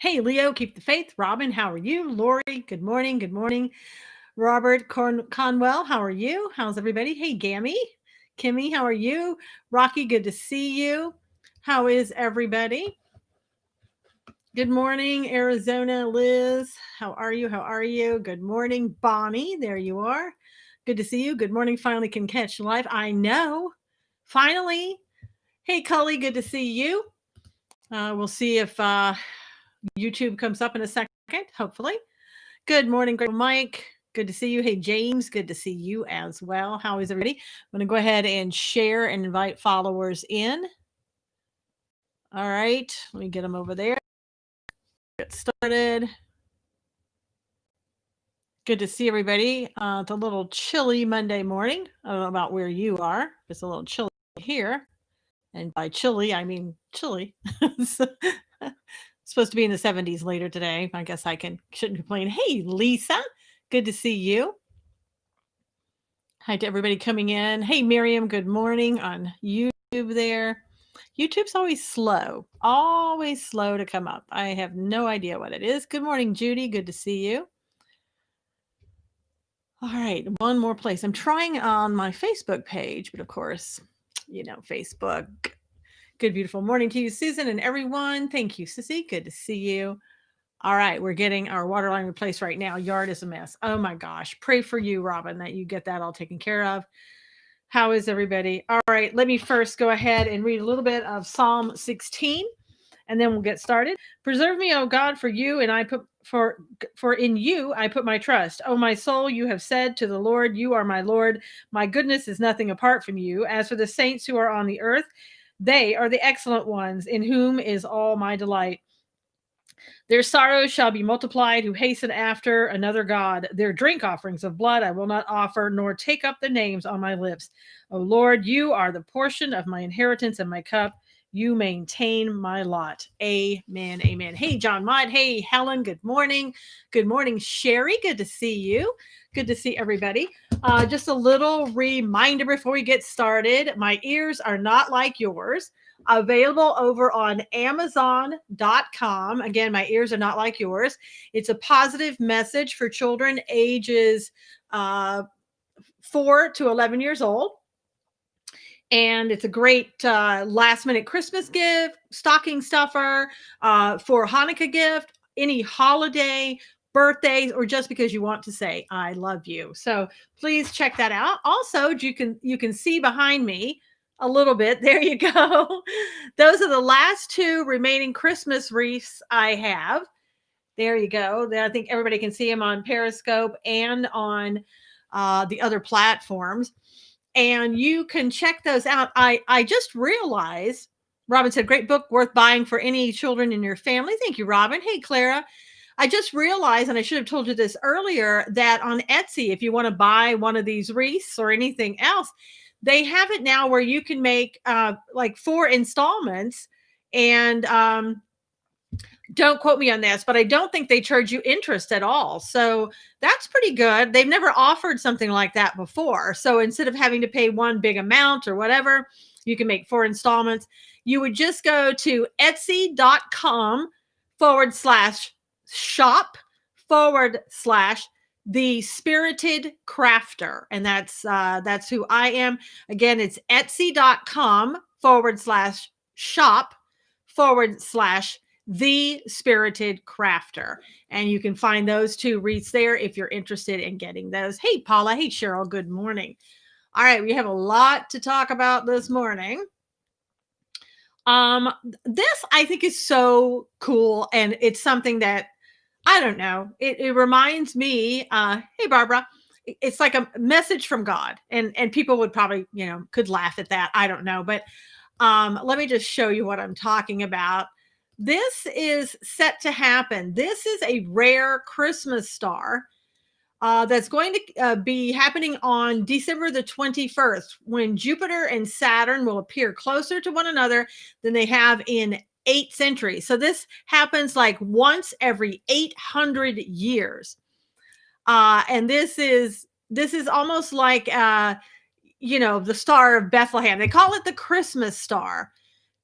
Hey, Leo, keep the faith. Robin, how are you? Lori, good morning. Good morning. Robert Conwell, how are you? How's everybody? Hey, Gammy. Kimmy, how are you? Rocky, good to see you. How is everybody? Good morning, Arizona. Liz, how are you? How are you? Good morning, Bonnie. There you are. Good to see you. Good morning. Finally can catch live. I know. Finally. Hey, Cully, good to see you. We'll see if YouTube comes up in a second, hopefully. Good morning, Greg Mike. Good to see you. Hey, James, good to see you as well. How is everybody? I'm going to go ahead and share and invite followers in. All right, let me get them over there. Get started. Good to see everybody. It's a little chilly Monday morning. I don't know about where you are. It's a little chilly here. And by chilly, I mean chilly. It's supposed to be in the 70s later today. I guess shouldn't complain. Hey, Lisa, good to see you. Hi to everybody coming in. Hey, Miriam, good morning on YouTube there. YouTube's always slow to come up. I have no idea what it is. Good morning, Judy. Good to see you. All right, one more place. I'm trying on my Facebook page, but of course, Facebook. Good, beautiful morning to you, Susan, and everyone. Thank you, Sissy. Good to see you. All right, we're getting our water line replaced right now. Yard is a mess. Oh my gosh. Pray for you, Robin, that you get that all taken care of. How is everybody? All right, let me first go ahead and read a little bit of Psalm 16, and then we'll get started. Preserve me, O God, for you, and for in you I put my trust. O my soul, you have said to the Lord, you are my Lord. My goodness is nothing apart from you. As for the saints who are on the earth, they are the excellent ones, in whom is all my delight. Their sorrows shall be multiplied who hasten after another God. Their drink offerings of blood I will not offer, nor take up the names on my lips. O Lord, you are the portion of my inheritance and my cup. You maintain my lot. Amen. Amen. Hey, John Mott. Hey, Helen. Good morning. Good morning, Sherry. Good to see you. Good to see everybody. Just a little reminder before we get started. My ears are not like yours. Available over on Amazon.com. Again, my ears are not like yours. It's a positive message for children ages 4 to 11 years old. And it's a great last minute Christmas gift, stocking stuffer, for Hanukkah gift, any holiday, birthdays, or just because you want to say, I love you. So please check that out. Also, you can see behind me a little bit. There you go. Those are the last two remaining Christmas wreaths I have. There you go. I think everybody can see them on Periscope and on the other platforms. And you can check those out. I just realized, Robin said, great book worth buying for any children in your family. Thank you, Robin. Hey, Clara. I just realized, and I should have told you this earlier, that on Etsy, if you want to buy one of these wreaths or anything else, they have it now where you can make like 4 installments. And don't quote me on this, but I don't think they charge you interest at all. So that's pretty good. They've never offered something like that before. So instead of having to pay one big amount or whatever, you can make 4 installments. You would just go to etsy.com/shop/The Spirited Crafter. And that's who I am. Again, it's etsy.com/shop/The Spirited Crafter. And you can find those 2 wreaths there if you're interested in getting those. Hey, Paula. Hey, Cheryl. Good morning. All right. We have a lot to talk about this morning. This I think is so cool. And it's something that, I don't know. It reminds me, hey, Barbara, it's like a message from God. And people would probably, could laugh at that. I don't know. But let me just show you what I'm talking about. This is set to happen. This is a rare Christmas star that's going to be happening on December the 21st, when Jupiter and Saturn will appear closer to one another than they have in 8 centuries. So this happens like once every 800 years. And this is almost like, the Star of Bethlehem. They call it the Christmas star.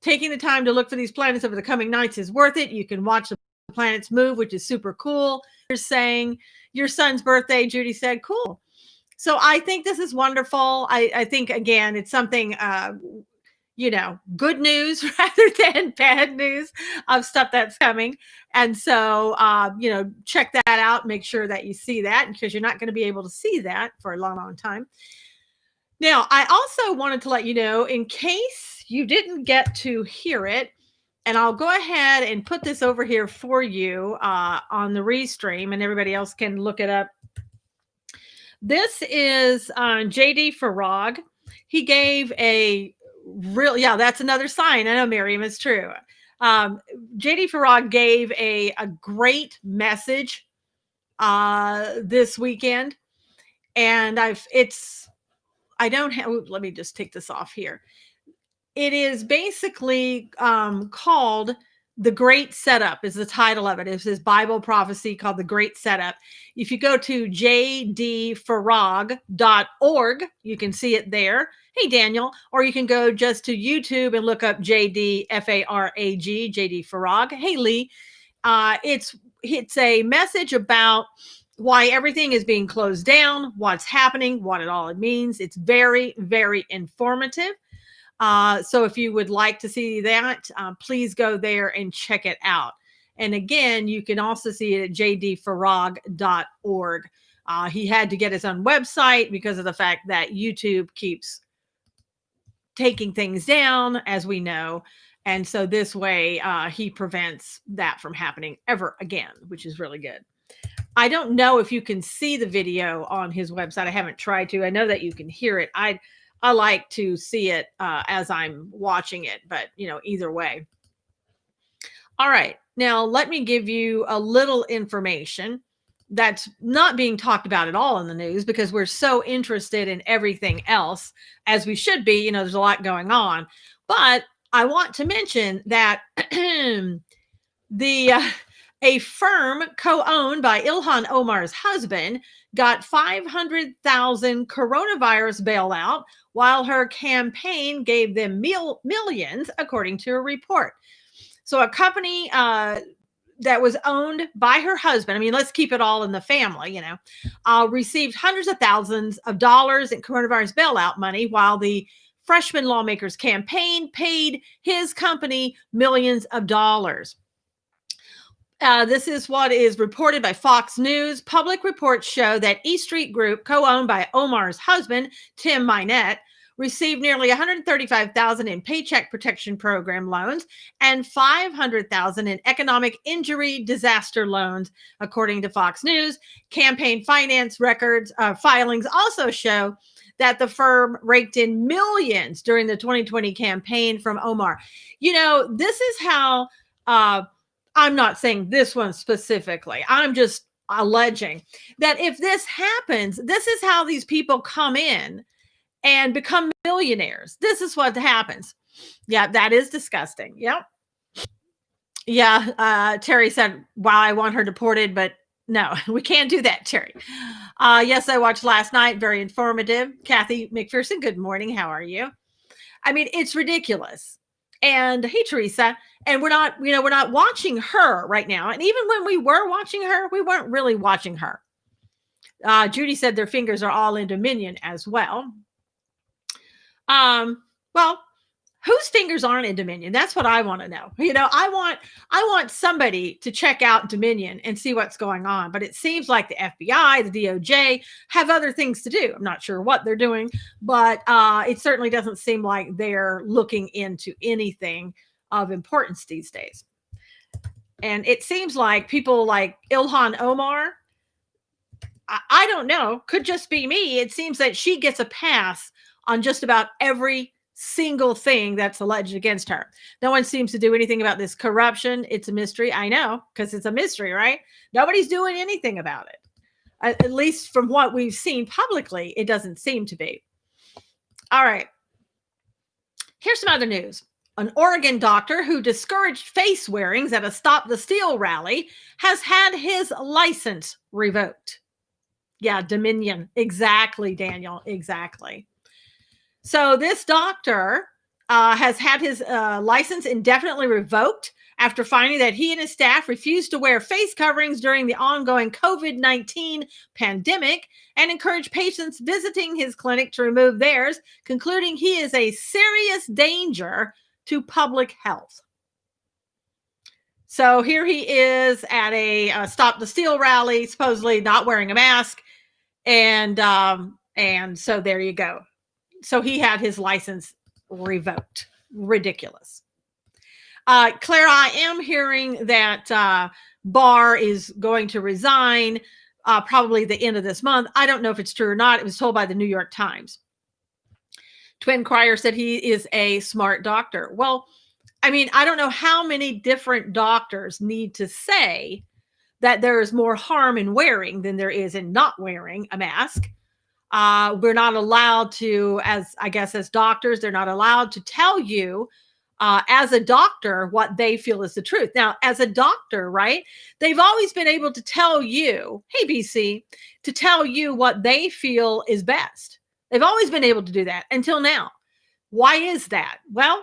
Taking the time to look for these planets over the coming nights is worth it. You can watch the planets move, which is super cool. You're saying your son's birthday, Judy said, cool. So I think this is wonderful. I think, again, it's something, good news rather than bad news of stuff that's coming. And so, check that out. Make sure that you see that, because you're not going to be able to see that for a long, long time. Now, I also wanted to let you know, in case you didn't get to hear it, and I'll go ahead and put this over here for you on the restream, and everybody else can look it up. This is JD Farag. He gave a that's another sign. I know, Miriam, it's true. JD Farag gave a great message this weekend. And let me just take this off here. It is basically called The Great Setup, is the title of it. It's his Bible prophecy called The Great Setup. If you go to jdfarag.org, you can see it there. Hey, Daniel. Or you can go just to YouTube and look up JD, F-A-R-A-G, JD Farag. Hey, Lee. It's a message about why everything is being closed down, what's happening, what it all means. It's very, very informative. So if you would like to see that, please go there and check it out. And again, you can also see it at jdfarag.org. He had to get his own website because of the fact that YouTube keeps taking things down, as we know. And so this way, he prevents that from happening ever again, which is really good. I don't know if you can see the video on his website. I haven't tried to. I know that you can hear it. I like to see it as I'm watching it, but either way. All right. Now let me give you a little information that's not being talked about at all in the news, because we're so interested in everything else, as we should be. There's a lot going on, but I want to mention that a firm co-owned by Ilhan Omar's husband got $500,000 coronavirus bailout, while her campaign gave them millions, according to a report. So a company that was owned by her husband, let's keep it all in the family, received hundreds of thousands of dollars in coronavirus bailout money, while the freshman lawmaker's campaign paid his company millions of dollars. This is what is reported by Fox News. Public reports show that E Street Group, co-owned by Omar's husband, Tim Minette, received nearly $135,000 in Paycheck Protection Program loans and $500,000 in economic injury disaster loans, according to Fox News. Campaign finance records filings also show that the firm raked in millions during the 2020 campaign from Omar. This is how... I'm not saying this one specifically. I'm just alleging that if this happens, this is how these people come in and become millionaires. This is what happens. Yeah, that is disgusting. Yep. Yeah. Terry said, wow, I want her deported, but no, we can't do that, Terry. Yes, I watched last night. Very informative. Kathy McPherson, good morning. How are you? It's ridiculous. And hey, Teresa, and we're not watching her right now. And even when we were watching her, we weren't really watching her. Judy said their fingers are all in Dominion as well. Well, whose fingers aren't in Dominion? That's what I want to know. I want somebody to check out Dominion and see what's going on. But it seems like the FBI, the DOJ have other things to do. I'm not sure what they're doing, but it certainly doesn't seem like they're looking into anything of importance these days. And it seems like people like Ilhan Omar, I don't know, could just be me. It seems that she gets a pass on just about every single thing that's alleged against her. No one seems to do anything about this corruption. It's a mystery. I know, because it's a mystery, right? Nobody's doing anything about it. At least from what we've seen publicly, it doesn't seem to be. All right. Here's some other news. An Oregon doctor who discouraged face wearings at a Stop the Steal rally has had his license revoked. Yeah, Dominion. Exactly, Daniel. Exactly. So this doctor has had his license indefinitely revoked after finding that he and his staff refused to wear face coverings during the ongoing COVID-19 pandemic and encouraged patients visiting his clinic to remove theirs, concluding he is a serious danger to public health. So here he is at a Stop the Steal rally, supposedly not wearing a mask, and so there you go. So he had his license revoked. Ridiculous. Claire, I am hearing that Barr is going to resign probably the end of this month. I don't know if it's true or not. It was told by the New York Times. Twin Cryer said he is a smart doctor. Well, I mean, I don't know how many different doctors need to say that there is more harm in wearing than there is in not wearing a mask. We're not allowed to, as doctors, they're not allowed to tell you as a doctor what they feel is the truth. Now, as a doctor, right, they've always been able to tell you, hey, BC, to tell you what they feel is best. They've always been able to do that until now. Why is that? Well,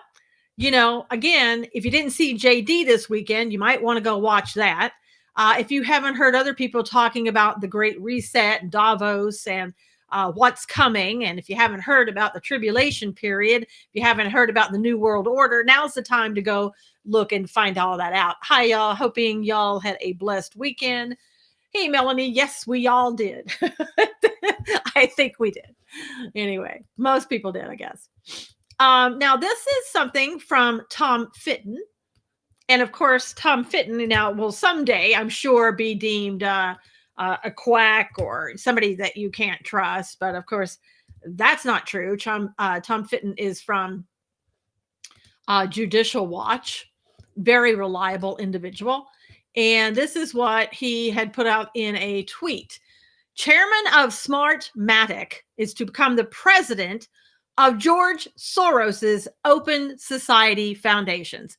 again, if you didn't see JD this weekend, you might want to go watch that. If you haven't heard other people talking about the Great Reset and Davos and what's coming, and if you haven't heard about the tribulation period, if you haven't heard about the New World Order, now's the time to go look and find all that out. Hi, y'all. Hoping y'all had a blessed weekend. Hey, Melanie. Yes, we all did. I think we did. Anyway, most people did, I guess. Now, this is something from Tom Fitton. And of course, Tom Fitton now will someday, I'm sure, be deemed a quack or somebody that you can't trust. But of course, that's not true. Tom Fitton is from Judicial Watch, very reliable individual. And this is what he had put out in a tweet. Chairman of Smartmatic is to become the president of George Soros's Open Society Foundations.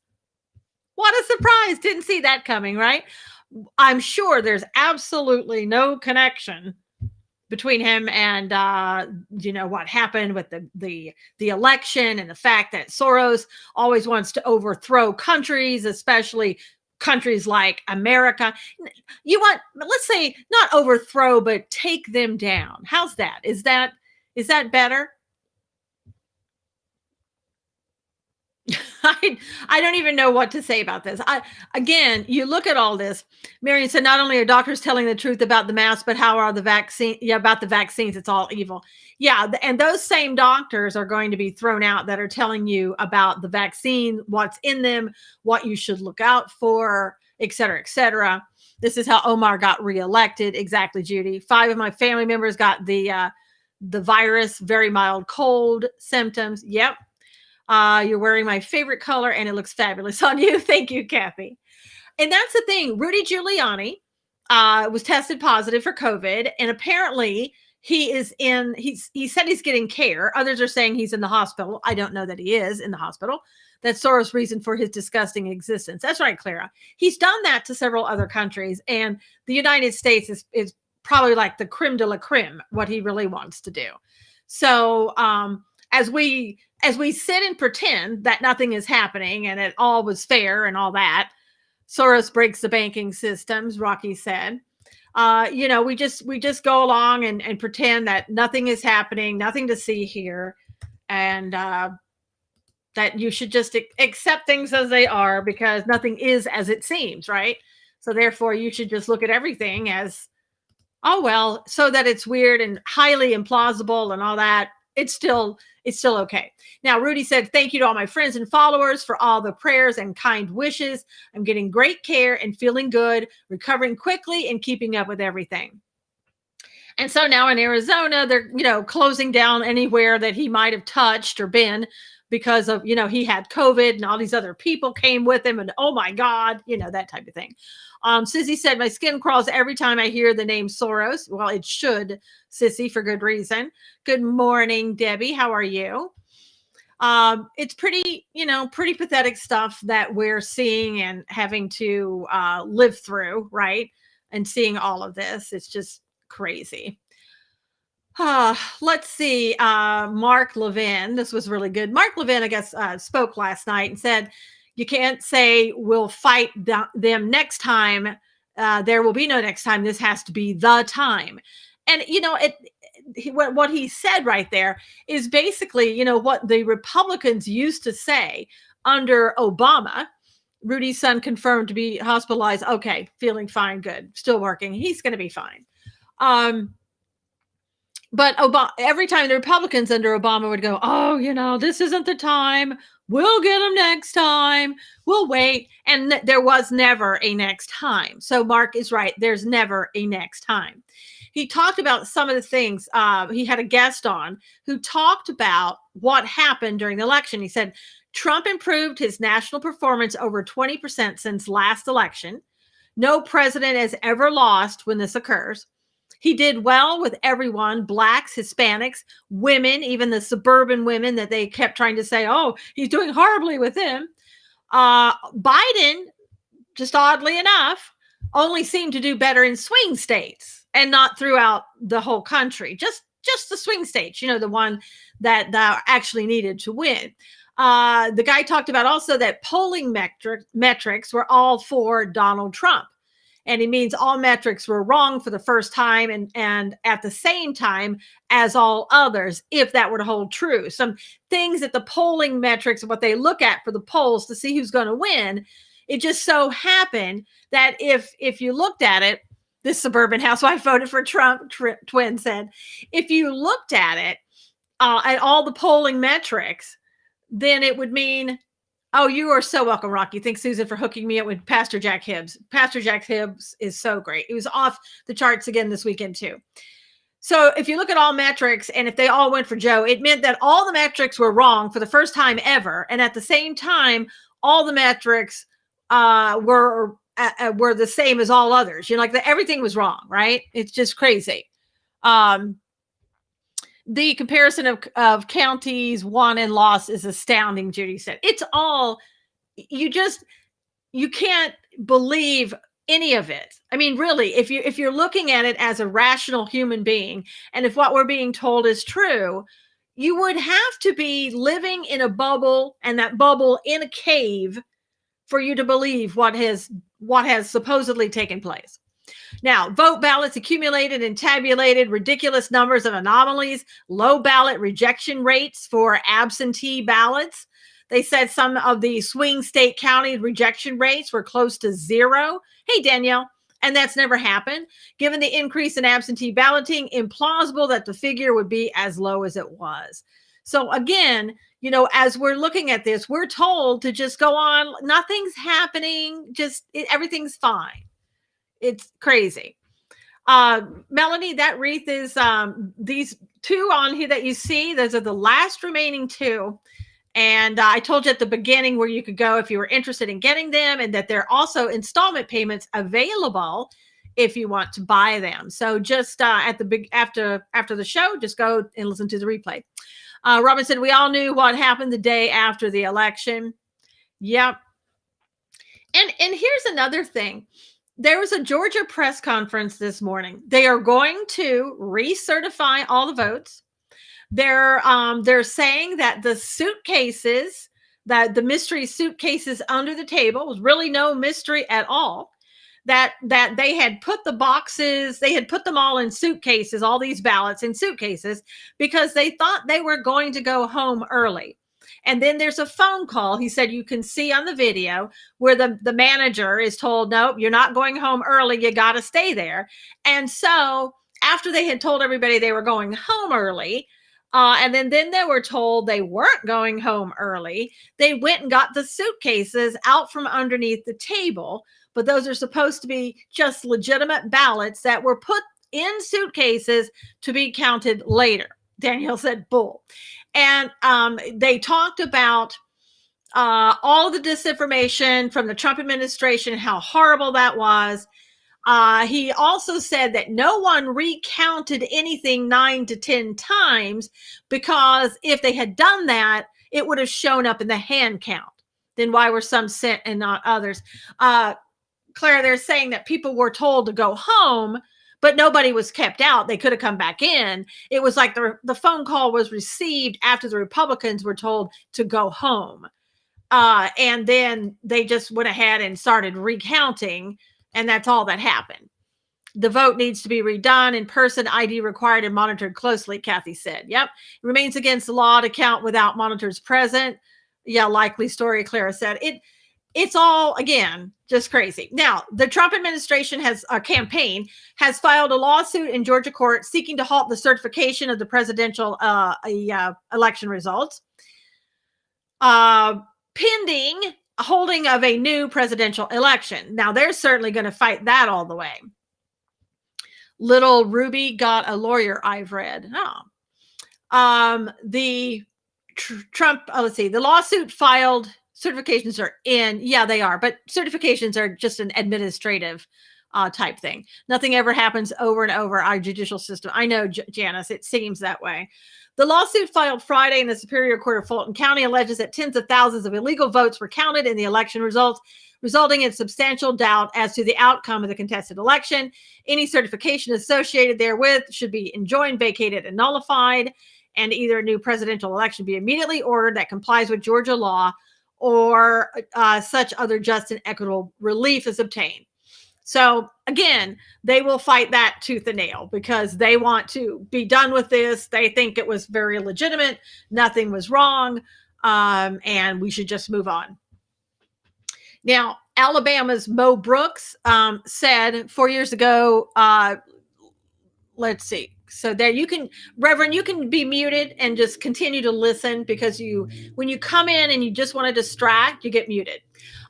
What a surprise. Didn't see that coming, right? I'm sure there's absolutely no connection between him and what happened with the election and the fact that Soros always wants to overthrow countries, especially countries like America. You want, let's say, not overthrow, but take them down. How's that? Is that better? I don't even know what to say about this. Again, you look at all this. Marion said, not only are doctors telling the truth about the mask, but how are the vaccine? Yeah, about the vaccines. It's all evil. Yeah, and those same doctors are going to be thrown out that are telling you about the vaccine, what's in them, what you should look out for, et cetera, et cetera. This is how Omar got reelected. Exactly, Judy. 5 of my family members got the virus, very mild cold symptoms. Yep. You're wearing my favorite color and it looks fabulous on you. Thank you, Kathy. And that's the thing. Rudy Giuliani was tested positive for COVID. And apparently he said he's getting care. Others are saying he's in the hospital. I don't know that he is in the hospital. That's Soros' reason for his disgusting existence. That's right, Clara. He's done that to several other countries. And the United States is probably like the creme de la creme, what he really wants to do. So as we sit and pretend that nothing is happening and it all was fair and all that, Soros breaks the banking systems, Rocky said. We just go along and pretend that nothing is happening, nothing to see here, and that you should just accept things as they are because nothing is as it seems, right? So therefore, you should just look at everything as, oh, well, so that it's weird and highly implausible and all that. It's still okay. Now, Rudy said, thank you to all my friends and followers for all the prayers and kind wishes. I'm getting great care and feeling good, recovering quickly and keeping up with everything. And so now in Arizona, they're, closing down anywhere that he might have touched or been because of, he had COVID and all these other people came with him and, oh my God, that type of thing. Sissy said, my skin crawls every time I hear the name Soros. Well, it should, Sissy, for good reason. Good morning, Debbie. How are you? It's pretty pathetic stuff that we're seeing and having to live through, right? And seeing all of this. It's just crazy. Let's see. Mark Levin. This was really good. Mark Levin, I guess, spoke last night and said, You can't say we'll fight them next time. There will be no next time. This has to be the time. And, what he said right there is basically, what the Republicans used to say under Obama. Rudy's son confirmed to be hospitalized. Okay, feeling fine, good, still working. He's going to be fine. But every time the Republicans under Obama would go, oh, this isn't the time. We'll get them next time. We'll wait. And there was never a next time. So Mark is right. There's never a next time. He talked about some of the things. He had a guest on who talked about what happened during the election. He said, Trump improved his national performance over 20% since last election. No president has ever lost when this occurs. He did well with everyone, blacks, Hispanics, women, even the suburban women that they kept trying to say, oh, he's doing horribly with them. Biden, just oddly enough, only seemed to do better in swing states and not throughout the whole country. Just the swing states, the one that actually needed to win. The guy talked about also that polling metrics were all for Donald Trump. And he means all metrics were wrong for the first time and at the same time as all others, if that were to hold true. Some things that the polling metrics, what they look at for the polls to see who's going to win, it just so happened that if you looked at it, this suburban housewife voted for Trump, twin said, if you looked at it, at all the polling metrics, then it would mean, oh, you are so welcome, Rocky. Thanks, Susan, for hooking me up with Pastor Jack Hibbs. Pastor Jack Hibbs is so great. He was off the charts again this weekend, too. So if you look at all metrics, and if they all went for Joe, it meant that all the metrics were wrong for the first time ever. And at the same time, all the metrics were the same as all others. Everything was wrong, right? It's just crazy. The comparison of counties won and lost is astounding, Judy said. It's all, you can't believe any of it. I mean, really, if you're looking at it as a rational human being, and if what we're being told is true, you would have to be living in a bubble, and that bubble in a cave, for you to believe what has supposedly taken place. Now, vote ballots accumulated and tabulated ridiculous numbers of anomalies, low ballot rejection rates for absentee ballots. They said some of the swing state county rejection rates were close to zero. Hey, Danielle, and that's never happened. Given the increase in absentee balloting, implausible that the figure would be as low as it was. So again, as we're looking at this, we're told to just go on. Nothing's happening. Everything's fine. It's crazy. Melanie, that wreath is these two on here that you see. Those are the last remaining two. And I told you at the beginning where you could go if you were interested in getting them, and that there are also installment payments available if you want to buy them. So just after the show, just go and listen to the replay. Robin said, we all knew what happened the day after the election. Yep. And here's another thing. There was a Georgia press conference this morning. They are going to recertify all the votes. They're saying that the suitcases, that the mystery suitcases under the table was really no mystery at all. That they had put the boxes, they had put them all in suitcases, all these ballots in suitcases, because they thought they were going to go home early. And then there's a phone call. He said, you can see on the video where the manager is told, nope, you're not going home early. You got to stay there. And so after they had told everybody they were going home early, and then they were told they weren't going home early, they went and got the suitcases out from underneath the table. But those are supposed to be just legitimate ballots that were put in suitcases to be counted later. Danielle said, bull. And they talked about all the disinformation from the Trump administration, how horrible that was. He also said that no one recounted anything 9 to 10 times, because if they had done that, it would have shown up in the hand count. Then why were some sent and not others? Claire, they're saying that people were told to go home, but nobody was kept out. They could have come back in. It was like the phone call was received after the Republicans were told to go home. And then they just went ahead and started recounting, and that's all that happened. The vote needs to be redone in person, ID required and monitored closely, Kathy said. Yep. It remains against the law to count without monitors present. Yeah, likely story, Clara said. It's all, again, just crazy. Now, the Trump administration has a campaign has filed a lawsuit in Georgia court seeking to halt the certification of the presidential election results, pending holding of a new presidential election. Now, they're certainly going to fight that all the way. Little Ruby got a lawyer, I've read. The Trump, let's see, the lawsuit filed, certifications are in. Yeah, they are, but certifications are just an administrative type thing. Nothing ever happens over and over our judicial system. I know, Janice, it seems that way. The lawsuit filed Friday in the Superior Court of Fulton County alleges that tens of thousands of illegal votes were counted in the election results, resulting in substantial doubt as to the outcome of the contested election. Any certification associated therewith should be enjoined, vacated, and nullified, and either a new presidential election be immediately ordered that complies with Georgia law, or such other just and equitable relief is obtained. So again, they will fight that tooth and nail because they want to be done with this. They think it was very legitimate. Nothing was wrong. And we should just move on. Now, Alabama's Mo Brooks said 4 years ago, let's see. So there you can, Reverend, you can be muted and just continue to listen because when you come in and you just want to distract, you get muted.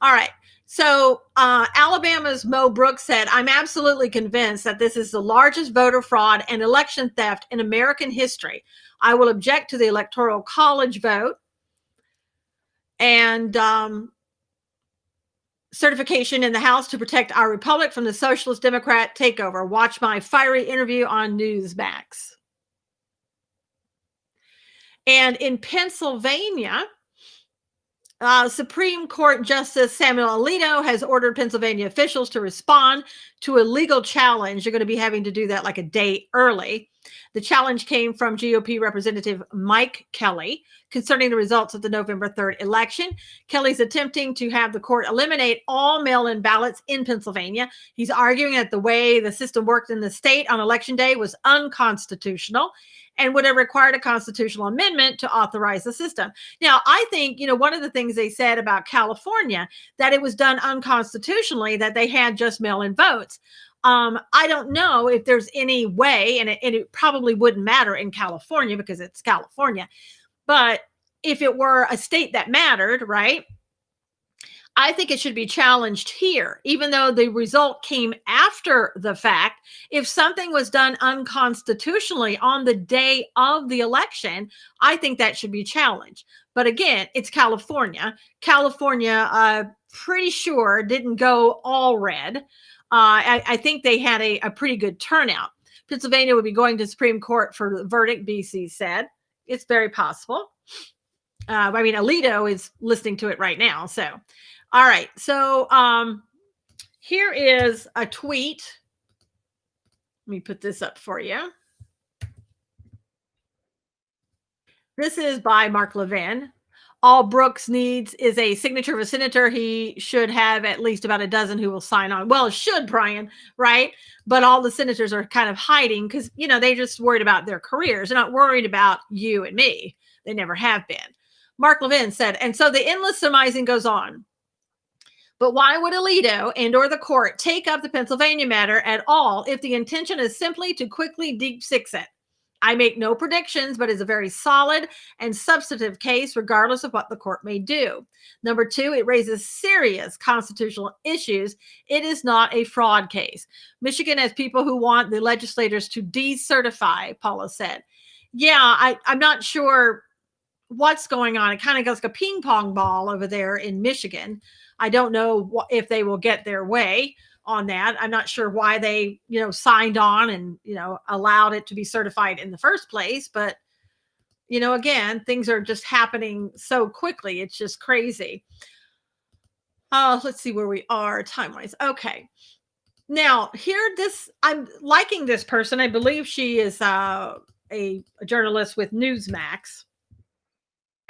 All right. So Alabama's Mo Brooks said, I'm absolutely convinced that this is the largest voter fraud and election theft in American history. I will object to the Electoral College vote and certification in the House to protect our republic from the Socialist Democrat takeover. Watch my fiery interview on Newsmax. And in Pennsylvania, Supreme Court Justice Samuel Alito has ordered Pennsylvania officials to respond to a legal challenge. They're going to be having to do that like a day early. The challenge came from GOP Representative Mike Kelly concerning the results of the November 3rd election. Kelly's attempting to have the court eliminate all mail-in ballots in Pennsylvania. He's arguing that the way the system worked in the state on election day was unconstitutional and would have required a constitutional amendment to authorize the system. Now, I think, one of the things they said about California, that it was done unconstitutionally, that they had just mail-in votes. I don't know if there's any way, and it probably wouldn't matter in California because it's California, but if it were a state that mattered, right? I think it should be challenged here, even though the result came after the fact. If something was done unconstitutionally on the day of the election, I think that should be challenged. But again, it's California. California, pretty sure, didn't go all red. I think they had a pretty good turnout. Pennsylvania would be going to Supreme Court for the verdict, BC said. It's very possible. Alito is listening to it right now. So, all right. So here is a tweet. Let me put this up for you. This is by Mark Levin. All Brooks needs is a signature of a senator. He should have at least about a dozen who will sign on. Well, should, Brian, right? But all the senators are kind of hiding because, they're just worried about their careers. They're not worried about you and me. They never have been. Mark Levin said, and so the endless surmising goes on. But why would Alito and or the court take up the Pennsylvania matter at all if the intention is simply to quickly deep six it? I make no predictions, but it's a very solid and substantive case, regardless of what the court may do. Number two, it raises serious constitutional issues. It is not a fraud case. Michigan has people who want the legislators to decertify, Paula said. Yeah, I'm not sure what's going on. It kind of goes like a ping pong ball over there in Michigan. I don't know if they will get their way on that. I'm not sure why they, signed on and, allowed it to be certified in the first place. But, again, things are just happening so quickly. It's just crazy. Let's see where we are time-wise. Okay. Now, I'm liking this person. I believe she is a journalist with Newsmax,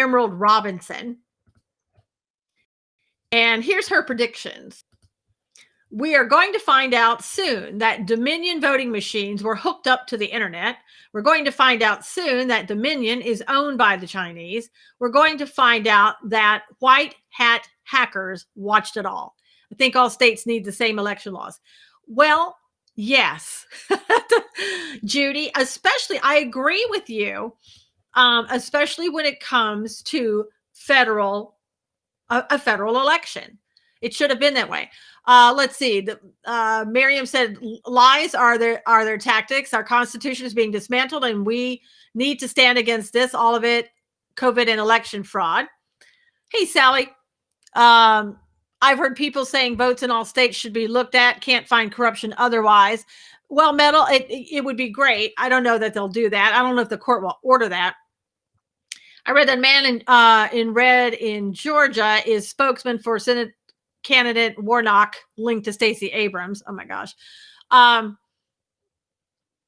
Emerald Robinson. And here's her predictions. We are going to find out soon that Dominion voting machines were hooked up to the internet. We're going to find out soon that Dominion is owned by the Chinese. We're going to find out that white hat hackers watched it all. I think all states need the same election laws. Well, yes, Judy, especially, I agree with you, especially when it comes to a federal election. It should have been that way. Let's see. Miriam said lies are their tactics. Our Constitution is being dismantled, and we need to stand against this. All of it, COVID and election fraud. Hey, Sally. I've heard people saying votes in all states should be looked at. Can't find corruption otherwise. Well, Metal, it would be great. I don't know that they'll do that. I don't know if the court will order that. I read that man in red in Georgia is spokesman for Senate candidate Warnock, linked to Stacey Abrams. Oh my gosh.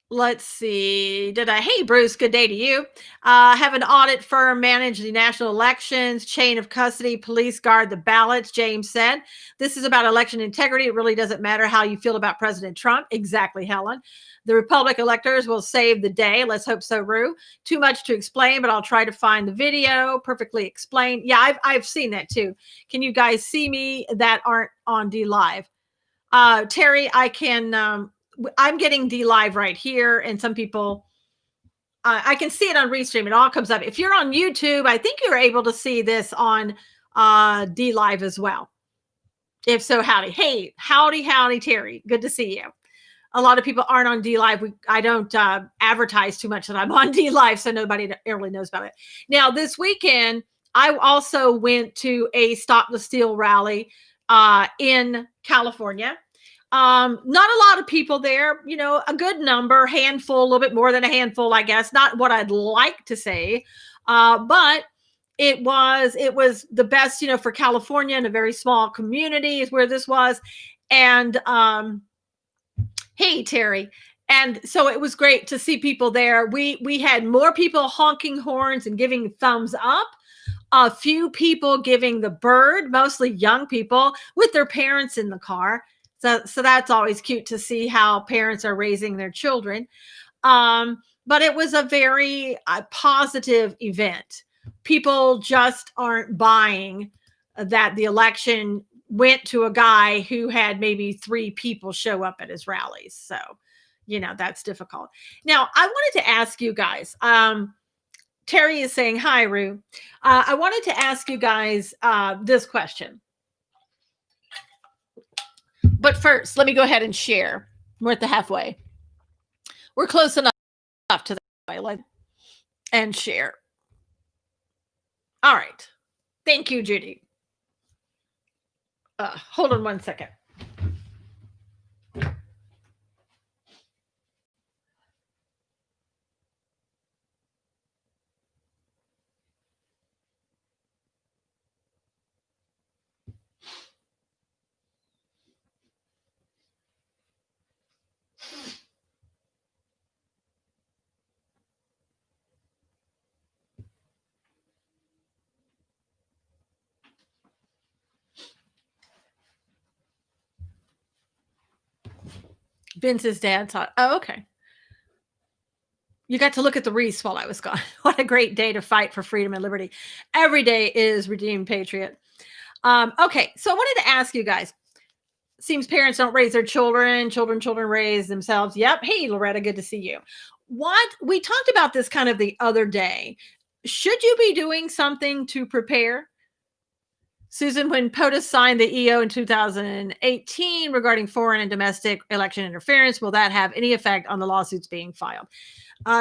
Let's see. Hey, Bruce, good day to you. Have an audit firm manage the national elections, chain of custody, police guard the ballots, James said. This is about election integrity. It really doesn't matter how you feel about President Trump. Exactly, Helen. The Republican electors will save the day. Let's hope so, Rue. Too much to explain, but I'll try to find the video. Perfectly explained. Yeah, I've seen that too. Can you guys see me that aren't on D Live? Terry, I can... I'm getting D Live right here, and some people, I can see it on Restream. It all comes up. If you're on YouTube, I think you're able to see this on D Live as well. If so, howdy. Hey, howdy, Terry. Good to see you. A lot of people aren't on D Live. I don't advertise too much that I'm on D Live, so nobody really knows about it. Now, this weekend, I also went to a Stop the Steal rally in California. Not a lot of people there, a good number, handful, a little bit more than a handful, I guess. Not what I'd like to say, but it was the best, for California, in a very small community is where this was. And hey, Terry. And so it was great to see people there. We had more people honking horns and giving thumbs up. A few people giving the bird, mostly young people with their parents in the car. So that's always cute to see how parents are raising their children. But it was a very positive event. People just aren't buying that the election went to a guy who had maybe 3 people show up at his rallies. So, that's difficult. Now, I wanted to ask you guys, Terry is saying, hi, Rue. I wanted to ask you guys this question. But first, let me go ahead and share. We're at the halfway. We're close enough to the halfway. And share. All right. Thank you, Judy. Hold on one second. Vince's dad thought, oh, okay. You got to look at the wreaths while I was gone. What a great day to fight for freedom and liberty. Every day is Redeemed Patriot. Okay, so I wanted to ask you guys. Seems parents don't raise their children. Children raise themselves. Yep. Hey, Loretta, good to see you. What? We talked about this kind of the other day. Should you be doing something to prepare? Susan, when POTUS signed the EO in 2018 regarding foreign and domestic election interference, will that have any effect on the lawsuits being filed?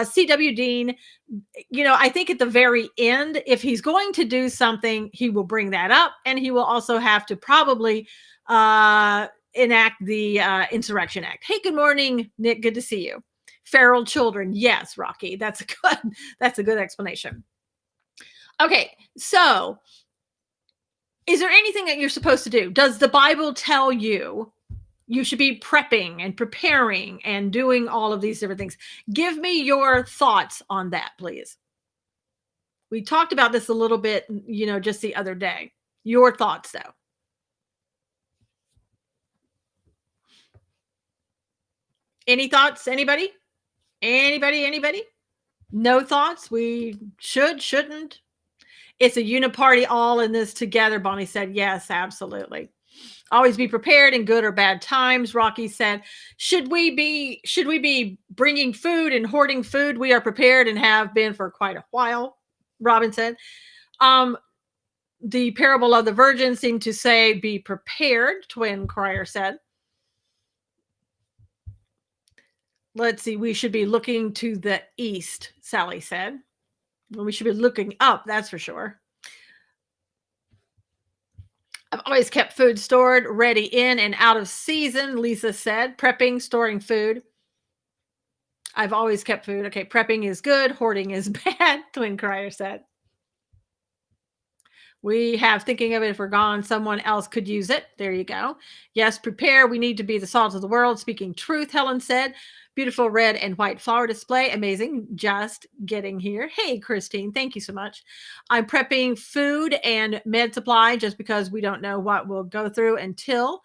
C.W. Dean, I think at the very end, if he's going to do something, he will bring that up, and he will also have to probably enact the Insurrection Act. Hey, good morning, Nick. Good to see you. Feral children. Yes, Rocky. That's a good explanation. Okay, so is there anything that you're supposed to do? Does the Bible tell you should be prepping and preparing and doing all of these different things? Give me your thoughts on that, please. We talked about this a little bit, just the other day. Your thoughts, though. Any thoughts? Anybody? Anybody? No thoughts? We shouldn't. It's a uniparty all in this together. Bonnie said, yes, absolutely. Always be prepared in good or bad times. Rocky said, should we be bringing food and hoarding food? We are prepared and have been for quite a while. Robin said, the parable of the virgin seemed to say, be prepared. Twin Crier said, let's see, we should be looking to the east, Sally said. Well, we should be looking up, that's for sure. I've always kept food stored, ready in and out of season, Lisa said. Prepping, storing food. I've always kept food. Okay, prepping is good, hoarding is bad, Twin Crier said. We have thinking of it, if we're gone, someone else could use it. There you go. Yes, prepare. We need to be the salt of the world. Speaking truth, Helen said. Beautiful red and white flower display. Amazing. Just getting here. Hey, Christine, thank you so much. I'm prepping food and med supply just because we don't know what we'll go through until.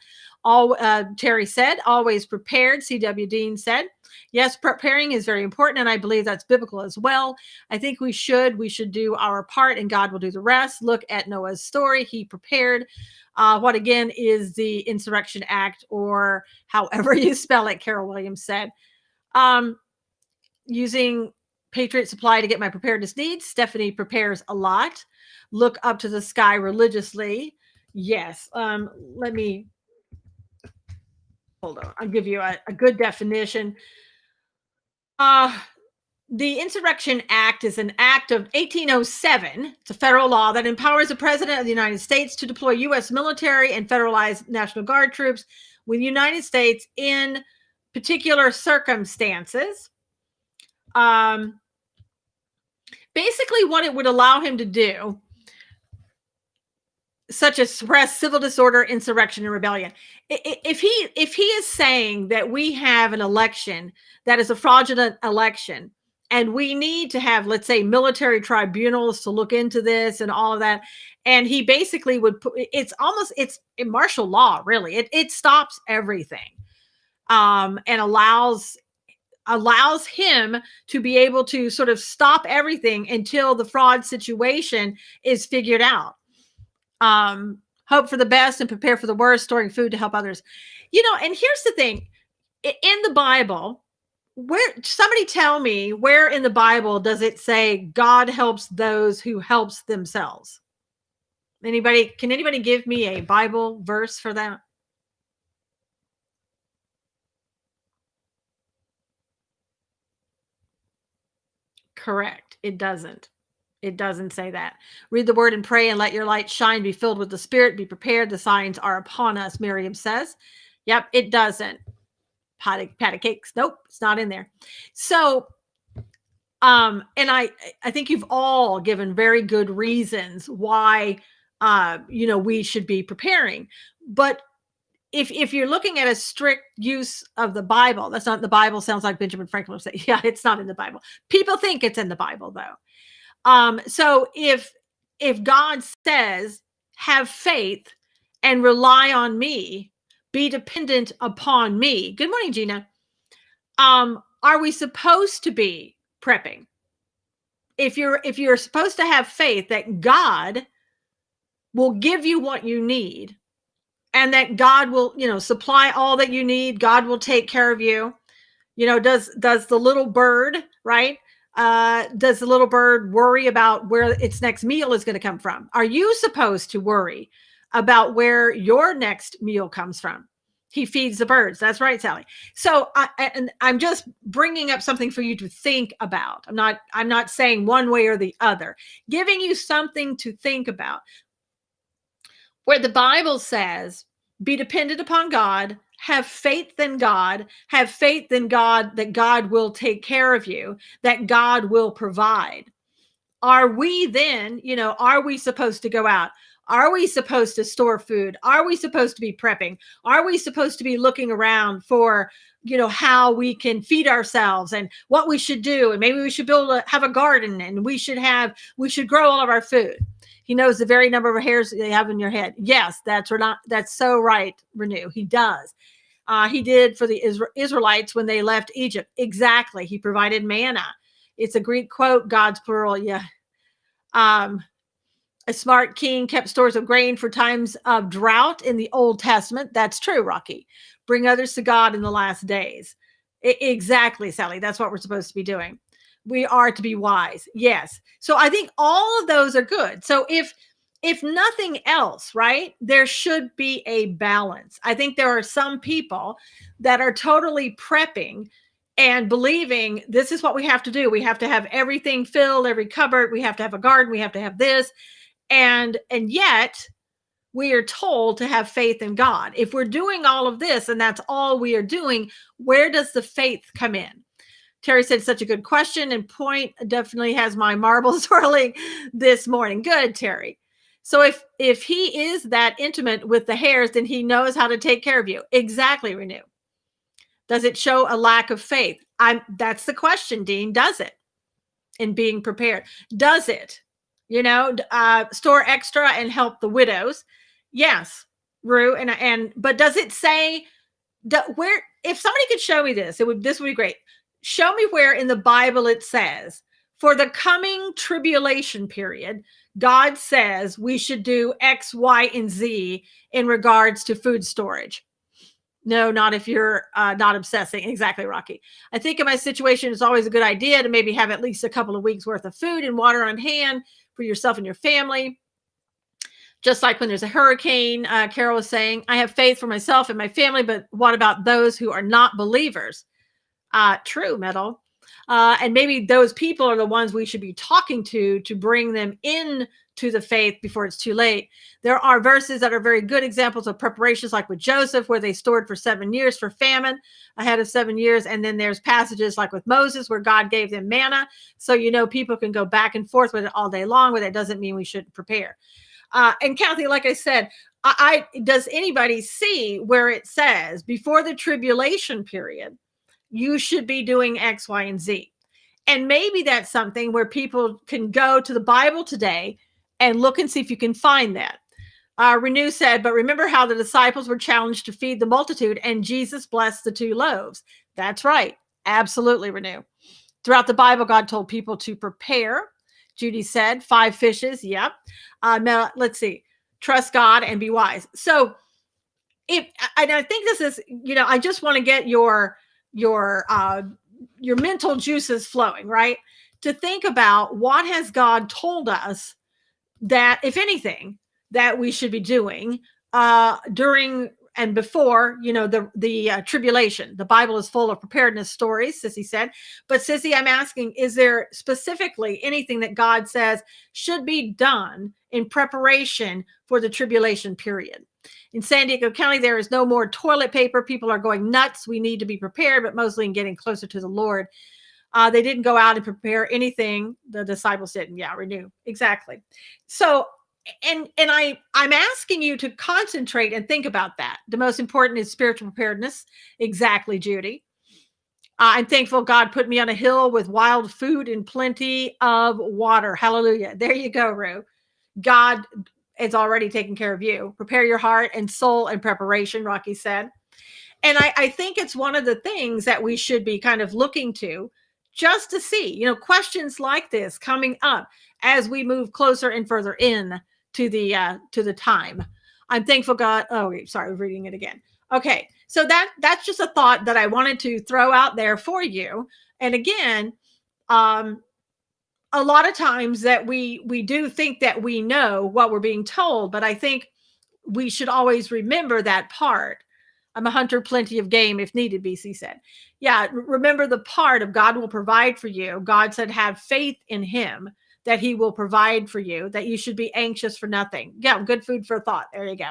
Terry said, always prepared. C.W. Dean said, yes, preparing is very important, and I believe that's biblical as well. I think we should do our part, and God will do the rest. Look at Noah's story. He prepared. What again is the Insurrection Act, or however you spell it, Carol Williams said. Using Patriot Supply to get my preparedness needs. Stephanie prepares a lot. Look up to the sky religiously. Yes. Let me hold on. I'll give you a good definition. The Insurrection Act is an act of 1807. It's a federal law that empowers the President of the United States to deploy U.S. military and federalized National Guard troops with the United States in particular circumstances. Basically, what it would allow him to do, such as suppress civil disorder, insurrection, and rebellion. If he is saying that we have an election that is a fraudulent election, and we need to have, let's say, military tribunals to look into this and all of that, and he basically would put, it's martial law, really. It stops everything, and allows him to be able to sort of stop everything until the fraud situation is figured out. Hope for the best and prepare for the worst, storing food to help others. And here's the thing. In the Bible, somebody tell me where in the Bible does it say God helps those who helps themselves? Can anybody give me a Bible verse for that? Correct. It doesn't. It doesn't say that. Read the word and pray and let your light shine. Be filled with the Spirit. Be prepared. The signs are upon us, Miriam says. Yep, it doesn't. Pat of cakes. Nope, it's not in there. So, and I think you've all given very good reasons why, we should be preparing. But if you're looking at a strict use of the Bible, that's not the Bible. Sounds like Benjamin Franklin would say, yeah, it's not in the Bible. People think it's in the Bible, though. So if God says, have faith and rely on me, be dependent upon me. Good morning, Gina. Are we supposed to be prepping? If you're supposed to have faith that God will give you what you need, and that God will, supply all that you need, God will take care of you. Does the little bird, right? Does the little bird worry about where its next meal is going to come from? Are you supposed to worry about where your next meal comes from? He feeds the birds. That's right, Sally. So I'm just bringing up something for you to think about. I'm not saying one way or the other, giving you something to think about. Where the Bible says, be dependent upon God, have faith in God, have faith in God that God will take care of you, that God will provide. Are we then, are we supposed to go out? Are we supposed to store food? Are we supposed to be prepping? Are we supposed to be looking around for, how we can feed ourselves and what we should do? And maybe we should have a garden, and we should grow all of our food. He knows the very number of hairs they have in your head. Yes, that's so right, Renew. He does. He did for the Israelites when they left Egypt. Exactly. He provided manna. It's a Greek quote, God's plural. Yeah. A smart king kept stores of grain for times of drought in the Old Testament. That's true, Rocky. Bring others to God in the last days. Exactly, Sally. That's what we're supposed to be doing. We are to be wise. Yes. So I think all of those are good. So if nothing else, right, there should be a balance. I think there are some people that are totally prepping and believing this is what we have to do. We have to have everything filled, every cupboard. We have to have a garden. We have to have this. And yet we are told to have faith in God. If we're doing all of this and that's all we are doing, where does the faith come in? Terry said such a good question and point. Definitely has my marbles swirling this morning. Good, Terry. So if he is that intimate with the hairs, then he knows how to take care of you. Exactly, Renew. Does it show a lack of faith? That's the question, Dean. Does it? In being prepared. Does it? Store extra and help the widows. Yes, Rue. But does it say where? If somebody could show me this, this would be great. Show me where in the Bible it says for the coming tribulation period, God says we should do X, Y, and Z in regards to food storage. No, not if you're not obsessing. Exactly, Rocky. I think in my situation, it's always a good idea to maybe have at least a couple of weeks worth of food and water on hand for yourself and your family. Just like when there's a hurricane, Carol was saying, I have faith for myself and my family, but what about those who are not believers? True, Metal. And maybe those people are the ones we should be talking to bring them in to the faith before it's too late. There are verses that are very good examples of preparations, like with Joseph, where they stored for 7 years for famine ahead of 7 years. And then there's passages like with Moses, where God gave them manna. So, people can go back and forth with it all day long, but that doesn't mean we shouldn't prepare. And Kathy, like I said, does anybody see where it says before the tribulation period, you should be doing X, Y, and Z? And maybe that's something where people can go to the Bible today and look and see if you can find that. Renew said, but remember how the disciples were challenged to feed the multitude and Jesus blessed the 2 loaves. That's right. Absolutely, Renew. Throughout the Bible, God told people to prepare. Judy said 5 fishes. Yep. Let's see. Trust God and be wise. So and I think this is, I just want to get your mental juices flowing, right? To think about what has God told us that, if anything, that we should be doing during and before, the tribulation. The Bible is full of preparedness stories, Sissy said. But Sissy, I'm asking, is there specifically anything that God says should be done in preparation for the tribulation period? In San Diego County, there is no more toilet paper. People are going nuts. We need to be prepared, but mostly in getting closer to the Lord. They didn't go out and prepare anything. The disciples didn't. Yeah, Renew. Exactly. So, and I'm asking you to concentrate and think about that. The most important is spiritual preparedness. Exactly, Judy. I'm thankful God put me on a hill with wild food and plenty of water. Hallelujah. There you go, Rue. God is already taking care of you. Prepare your heart and soul in preparation, Rocky said. And I think it's one of the things that we should be kind of looking to just to see, questions like this coming up as we move closer and further in to the time. I'm thankful God. Oh, sorry, reading it again. Okay. So that's just a thought that I wanted to throw out there for you. And again, a lot of times that we do think that we know what we're being told, but I think we should always remember that part. I'm a hunter, plenty of game if needed, BC said. Yeah, remember the part of God will provide for you. God said, have faith in him that he will provide for you, that you should be anxious for nothing. Yeah, good food for thought. There you go.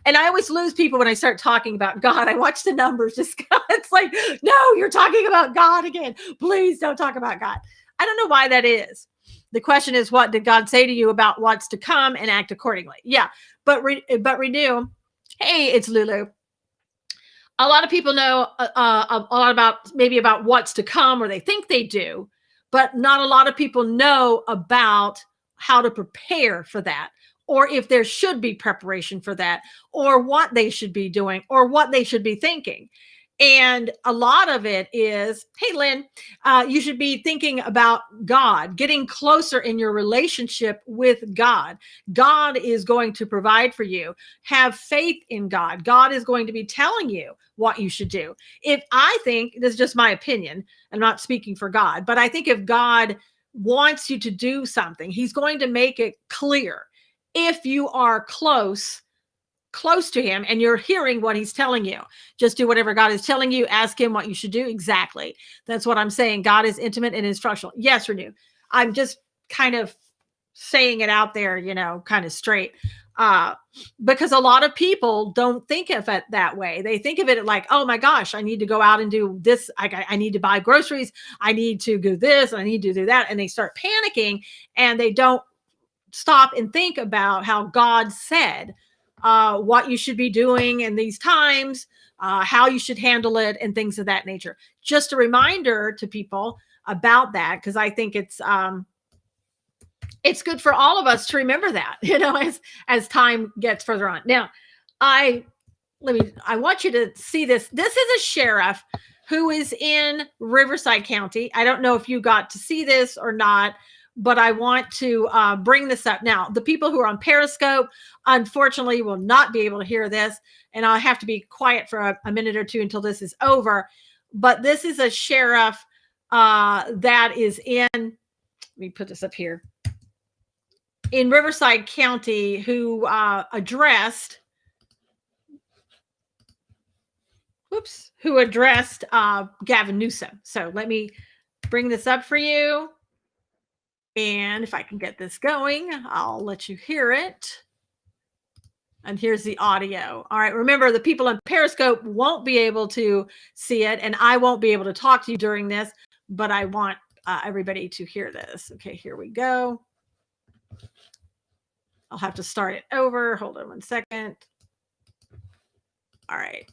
And I always lose people when I start talking about God. I watch the numbers just, it's like, no, you're talking about God again. Please don't talk about God. I don't know why that is. The question is, what did God say to you about what's to come, and act accordingly? Yeah, but Renew. Hey, it's Lulu. A lot of people know a lot about what's to come, or they think they do, but not a lot of people know about how to prepare for that. or if there should be preparation for that, or what they should be doing, or what they should be thinking. And a lot of it is, hey, Lynn, you should be thinking about God, getting closer in your relationship with God. God is going to provide for you. Have faith in God. God is going to be telling you what you should do. If I think, this is just my opinion, I'm not speaking for God, but I think if God wants you to do something, he's going to make it clear. If you are close to him and you're hearing what he's telling you, just do whatever God is telling you. Ask him what you should do. Exactly. That's what I'm saying. God is intimate and instructional. Yes, Renew. I'm just kind of saying it out there, kind of straight. Because a lot of people don't think of it that way. They think of it like, oh my gosh, I need to go out and do this. I need to buy groceries. I need to do this. I need to do that. And they start panicking and they don't stop and think about how God said what you should be doing in these times, how you should handle it, and things of that nature. Just a reminder to people about that, because I think it's good for all of us to remember that, as time gets further on. Now, I want you to see this. This is a sheriff who is in Riverside County. I don't know if you got to see this or not, but I want to bring this up. Now, the people who are on Periscope, unfortunately, will not be able to hear this, and I'll have to be quiet for a minute or two until this is over. But this is a sheriff that is in, let me put this up here, in Riverside County, who addressed Gavin Newsom. So let me bring this up for you. And if I can get this going, I'll let you hear it. And here's the audio. All right. Remember, the people on Periscope won't be able to see it, and I won't be able to talk to you during this, but I want everybody to hear this. Okay, here we go. I'll have to start it over. Hold on one second. All right.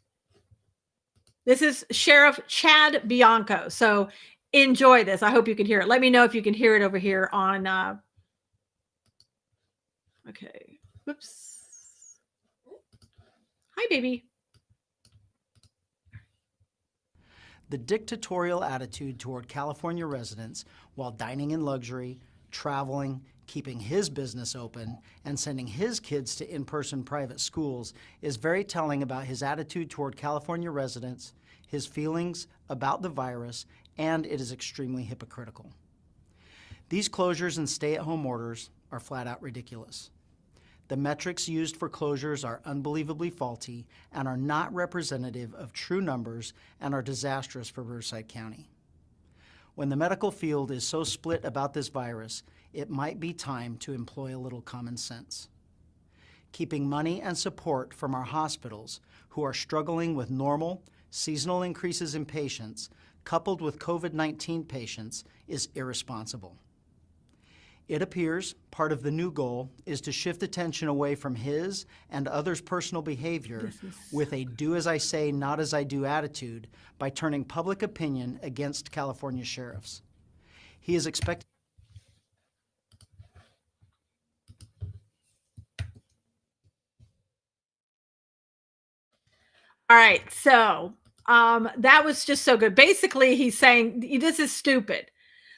This is Sheriff Chad Bianco. So enjoy this. I hope you can hear it. Let me know if you can hear it over here on, okay. Whoops. Hi, baby. The dictatorial attitude toward California residents while dining in luxury, traveling, keeping his business open, and sending his kids to in-person private schools is very telling about his attitude toward California residents, his feelings about the virus, and it is extremely hypocritical. These closures and stay-at-home orders are flat out ridiculous. The metrics used for closures are unbelievably faulty and are not representative of true numbers and are disastrous for Riverside County. When the medical field is so split about this virus, it might be time to employ a little common sense. Keeping money and support from our hospitals, who are struggling with normal, seasonal increases in patients, coupled with COVID-19 patients, is irresponsible. It appears part of the new goal is to shift attention away from his and others' personal behavior with a do as I say, not as I do attitude by turning public opinion against California sheriffs. He is expected. All right, so that was just so good. Basically, he's saying this is stupid.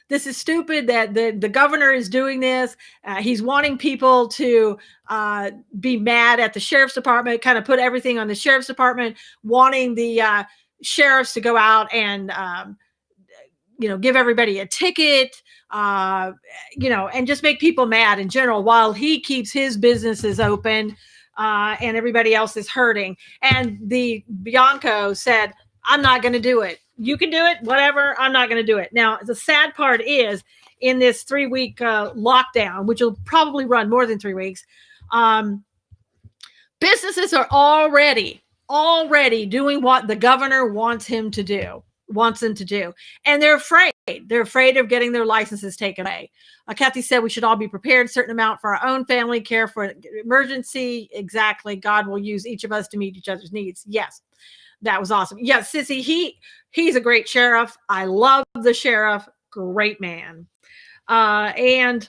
This is stupid that the governor is doing this. He's wanting people to be mad at the sheriff's department, kind of put everything on the sheriff's department, wanting the sheriffs to go out and, give everybody a ticket, and just make people mad in general while he keeps his businesses open and everybody else is hurting. And the Bianco said, I'm not going to do it. You can do it, whatever. I'm not going to do it. Now, the sad part is in this 3-week lockdown, which will probably run more than 3 weeks, businesses are already doing what the governor wants them to do. And they're afraid. They're afraid of getting their licenses taken away. Kathy said we should all be prepared, a certain amount for our own family care for emergency. Exactly. God will use each of us to meet each other's needs. Yes. That was awesome. Yeah, Sissy, he's a great sheriff. I love the sheriff. Great man. And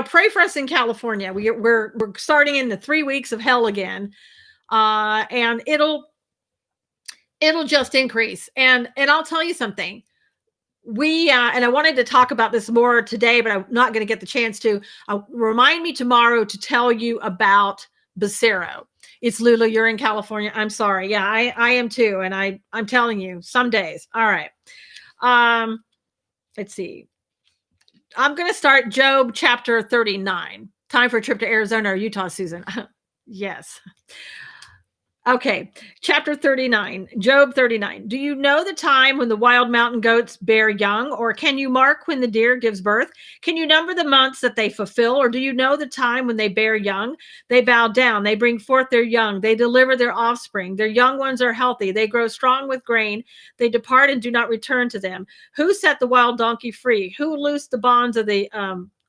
pray for us in California. We're starting in the 3 weeks of hell again, and it'll just increase. And I'll tell you something. And I wanted to talk about this more today, but I'm not going to get the chance to. Remind me tomorrow to tell you about Becerro. It's Lula. You're in California. I'm sorry. Yeah, I am too. And I'm telling you, some days. All right. Let's see. I'm going to start Job chapter 39. Time for a trip to Arizona or Utah, Susan. Yes. Okay, chapter 39, Job 39. Do you know the time when the wild mountain goats bear young, or can you mark when the deer gives birth? Can you number the months that they fulfill, or do you know the time when they bear young? They bow down, they bring forth their young, they deliver their offspring. Their young ones are healthy, they grow strong with grain, they depart and do not return to them. Who set the wild donkey free? Who loosed the bonds of the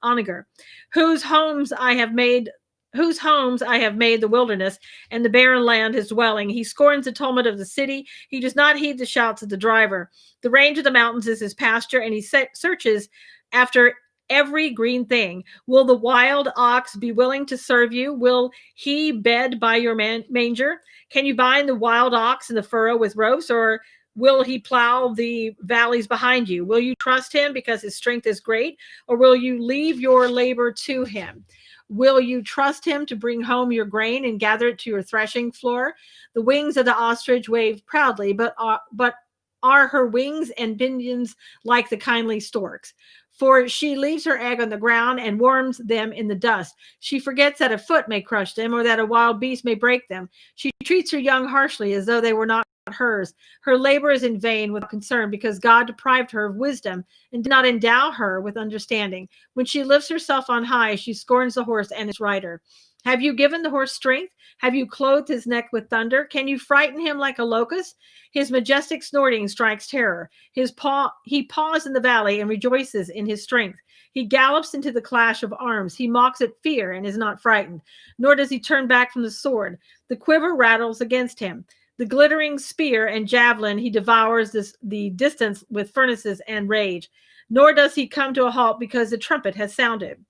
onager? Whose homes I have made the wilderness, and the barren land his dwelling. He scorns the tumult of the city. He does not heed the shouts of the driver. The range of the mountains is his pasture, and he searches after every green thing. Will the wild ox be willing to serve you? Will he bed by your manger? Can you bind the wild ox in the furrow with ropes, or will he plow the valleys behind you? Will you trust him because his strength is great, or will you leave your labor to him? Will you trust him to bring home your grain and gather it to your threshing floor? The wings of the ostrich wave proudly, but are her wings and pinions like the kindly storks? For she leaves her egg on the ground and warms them in the dust. She forgets that a foot may crush them, or that a wild beast may break them. She treats her young harshly as though they were not hers. Her labor is in vain without concern, because God deprived her of wisdom and did not endow her with understanding. When she lifts herself on high, she scorns the horse and its rider. Have you given the horse strength? Have you clothed his neck with thunder? Can you frighten him like a locust? His majestic snorting strikes terror. He paws in the valley and rejoices in his strength. He gallops into the clash of arms. He mocks at fear and is not frightened, nor does he turn back from the sword. The quiver rattles against him. The glittering spear and javelin he devours the distance with furnaces and rage. Nor does he come to a halt because the trumpet has sounded.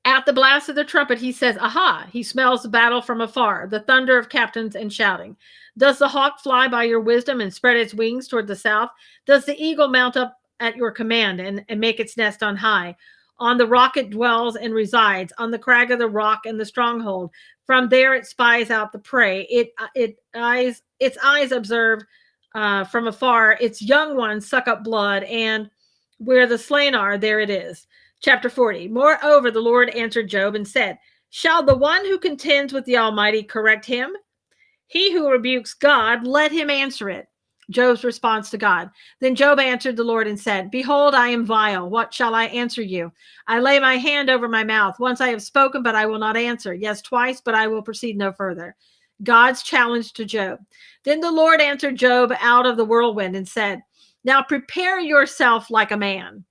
At the blast of the trumpet, he says, aha! He smells the battle from afar, the thunder of captains and shouting. Does the hawk fly by your wisdom and spread its wings toward the south? Does the eagle mount up at your command and make its nest on high? On the rock it dwells and resides, on the crag of the rock and the stronghold. From there it spies out the prey. Its eyes observe from afar. Its young ones suck up blood, and where the slain are, there it is. Chapter 40. Moreover, the Lord answered Job and said, shall the one who contends with the Almighty correct him? He who rebukes God, let him answer it. Job's response to God. Then Job answered the Lord and said, behold, I am vile. What shall I answer you? I lay my hand over my mouth. Once I have spoken, but I will not answer. Yes, twice, but I will proceed no further. God's challenge to Job. Then the Lord answered Job out of the whirlwind and said, now prepare yourself like a man.